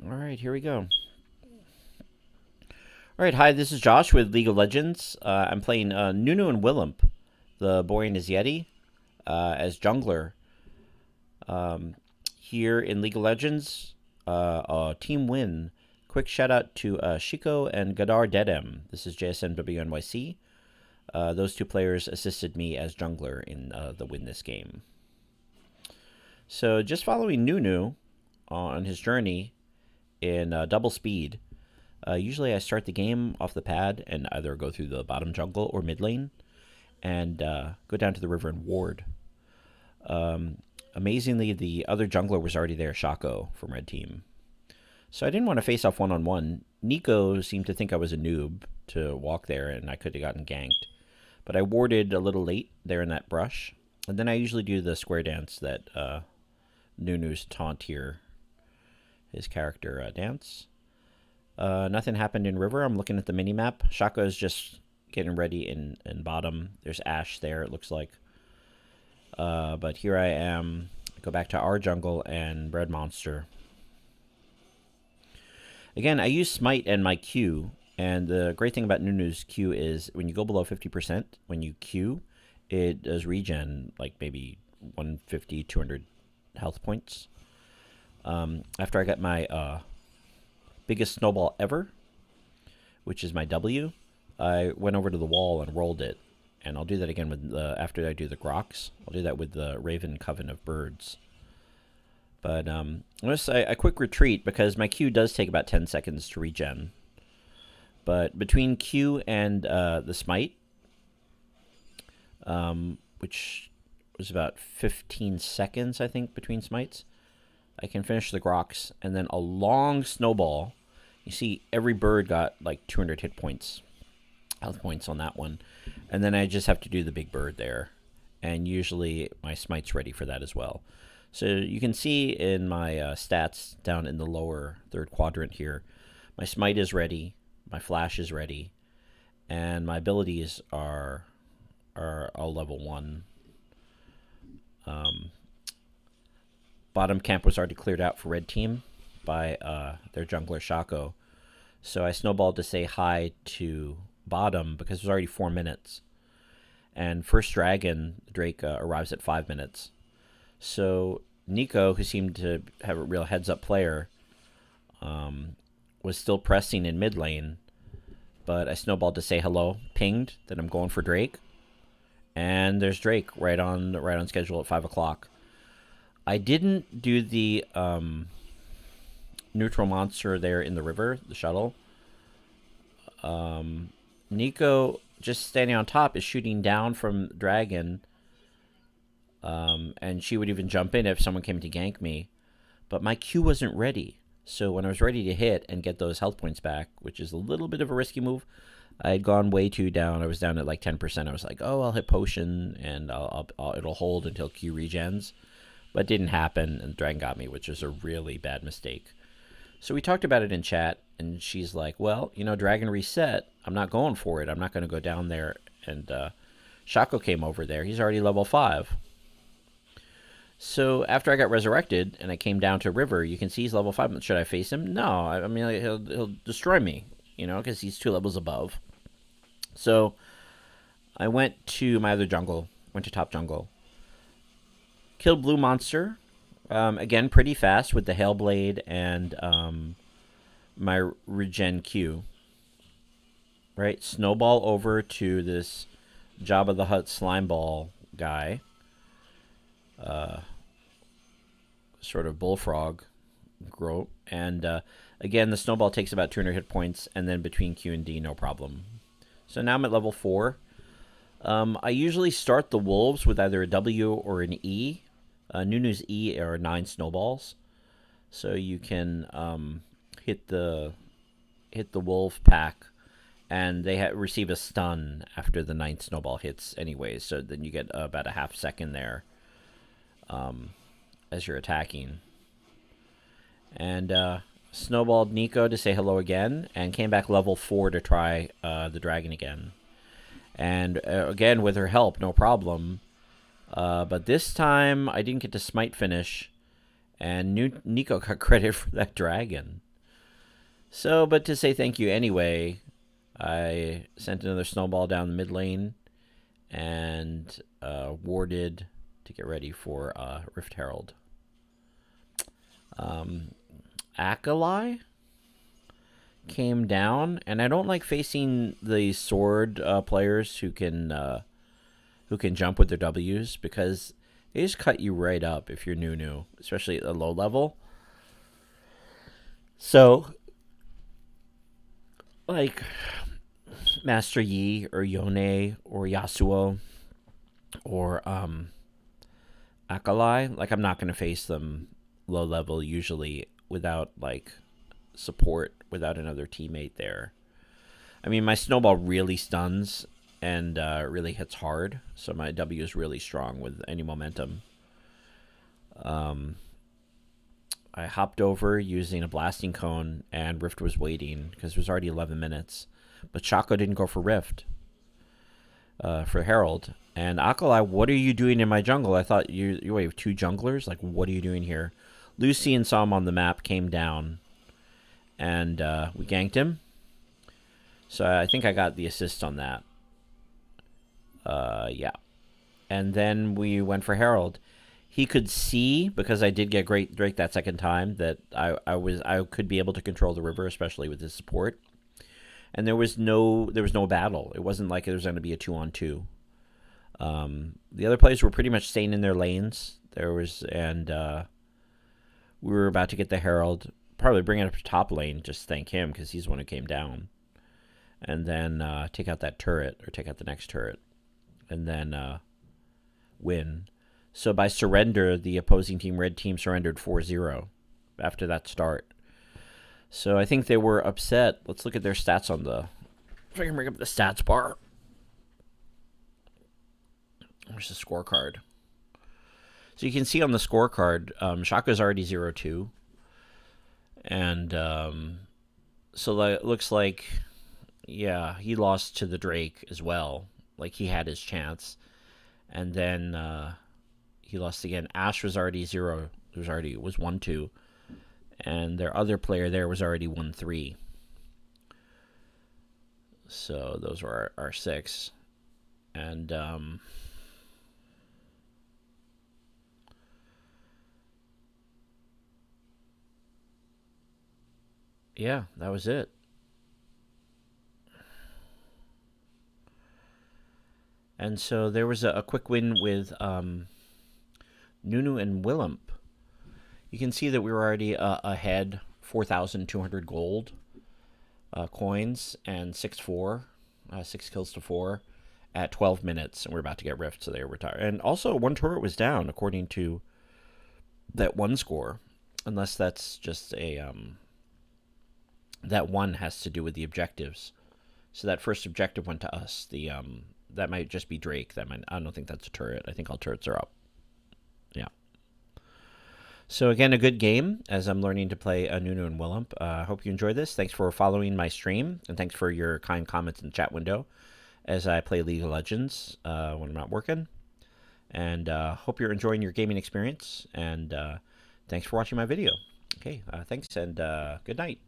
All right, here we go. All right, hi, this is Josh with League of Legends. I'm playing NUNU and Willumpp. The boy and his Yeti as jungler. Here in League of Legends, team win. Quick shout out to Shiko and Gadar Dedem. This is JSNWNYC. Those two players assisted me as jungler in the win this game. So just following NUNU on his journey in double speed. Usually I start the game off the pad and either go through the bottom jungle or mid lane and go down to the river and ward. Amazingly, the other jungler was already there, Shaco from red team. So I didn't want to face off one-on-one. NEEKO seemed to think I was a noob to walk there and I could have gotten ganked. But I warded a little late there in that brush. And then I usually do the square dance that NUNU's taunt here, his character dance. Nothing happened in river. I'm looking at the mini-map. Shaco is just getting ready in bottom. There's Ashe there, it looks like. But here I am. I go back to our jungle and Bread Monster. Again, I use Smite and my Q. And the great thing about Nunu's Q is when you go below 50%, when you Q, it does regen like maybe 150, 200 health points. After I got my biggest snowball ever, which is my W, I went over to the wall and rolled it. And I'll do that again with after I do the Grox. I'll do that with the Raven Coven of Birds. But notice I quick retreat because my Q does take about 10 seconds to regen. But between Q and the Smite, which was about 15 seconds, I think, between Smites, I can finish the Grox, and then a long snowball. You see, every bird got like 200 hit points, health points on that one. And then I just have to do the big bird there. And usually my Smite's ready for that as well. So you can see in my stats down in the lower third quadrant here, my Smite is ready, my Flash is ready, and my abilities are all level 1. Bottom camp was already cleared out for red team by their jungler Shaco. So I snowballed to say hi to bottom because it was already 4 minutes. And first dragon, Drake, arrives at 5 minutes. So NEEKO, who seemed to have a real heads-up player, was still pressing in mid lane. But I snowballed to say hello, pinged that I'm going for Drake. And there's Drake right on schedule at 5 o'clock. I didn't do the neutral monster there in the river, the shuttle. NEEKO, just standing on top, is shooting down from Dragon. And she would even jump in if someone came to gank me. But my Q wasn't ready. So when I was ready to hit and get those health points back, which is a little bit of a risky move, I had gone way too down. I was down at like 10%. I was like, oh, I'll hit potion and it'll hold until Q regens. But it didn't happen, and the dragon got me, which was a really bad mistake. So we talked about it in chat, and she's like, well, you know, dragon reset. I'm not going for it. I'm not going to go down there. And Shaco came over there. He's already level 5. So after I got resurrected and I came down to river, you can see he's level 5. Should I face him? No. I mean, he'll destroy me, you know, because he's 2 levels above. So I went to my other jungle, went to top jungle. Killed blue monster. Again, pretty fast with the Hailblade and my regen Q. Right? Snowball over to this Jabba the Hutt slime ball guy. Sort of bullfrog grow. And again, the snowball takes about 200 hit points. And then between Q and D, no problem. So now I'm at level 4. I usually start the wolves with either a W or an E. Nunu's E are 9 snowballs, so you can hit the wolf pack, and they receive a stun after the 9th snowball hits anyway. So then you get about a half second there as you're attacking. And snowballed NEEKO to say hello again, and came back level 4 to try the dragon again. And again, with her help, no problem. But this time, I didn't get to smite finish. And NEEKO got credit for that dragon. So, but to say thank you anyway, I sent another snowball down the mid lane and warded to get ready for Rift Herald. Akalai came down, and I don't like facing the sword players who can jump with their W's, because they just cut you right up if you're NUNU, especially at a low level. So, like Master Yi or Yone or Yasuo or Akalai, like I'm not going to face them low level usually without like support, without another teammate there. I mean, my snowball really stuns and really hits hard, so my W is really strong with any momentum. I hopped over using a blasting cone, and Rift was waiting because it was already 11 minutes. But Shaco didn't go for Rift, for Herald. And Akalai, what are you doing in my jungle? I thought you have 2 junglers. Like, what are you doing here? Lucien saw him on the map, came down, and we ganked him. So I think I got the assist on that. Yeah. And then we went for Herald. He could see, because I did get great Drake that second time, that I could be able to control the river, especially with his support. And there was no battle. It wasn't like there was going to be a 2-on-2. The other players were pretty much staying in their lanes. We were about to get the Herald, probably bring it up to top lane, just thank him because he's the one who came down, and then take out that turret, or take out the next turret, and then win. So by surrender, the opposing team, red team, surrendered 4-0 after that start. So I think they were upset. Let's look at their stats on the... If I can bring up the stats bar. Where's the scorecard? So you can see on the scorecard, Shaka's already 0-2. And so it looks like, yeah, he lost to the Drake as well. Like, he had his chance. And then he lost again. Ashe was already 0. It was 1-2. And their other player there was already 1-3. So those were our 6. And yeah, that was it. And so there was a quick win with NUNU and Willump. You can see that we were already ahead, 4,200 gold coins, and 6-4, 6 kills to 4 at 12 minutes, and we're about to get Rift, so they were retired. And also, 1 turret was down, according to that one score, unless that's just a... that one has to do with the objectives. So that first objective went to us. That might just be Drake. I don't think that's a turret. I think all turrets are up. Yeah. So again, a good game as I'm learning to play NUNU and Willump. I hope you enjoyed this. Thanks for following my stream, and thanks for your kind comments in the chat window as I play League of Legends when I'm not working. And hope you're enjoying your gaming experience. And thanks for watching my video. Okay, thanks, and good night.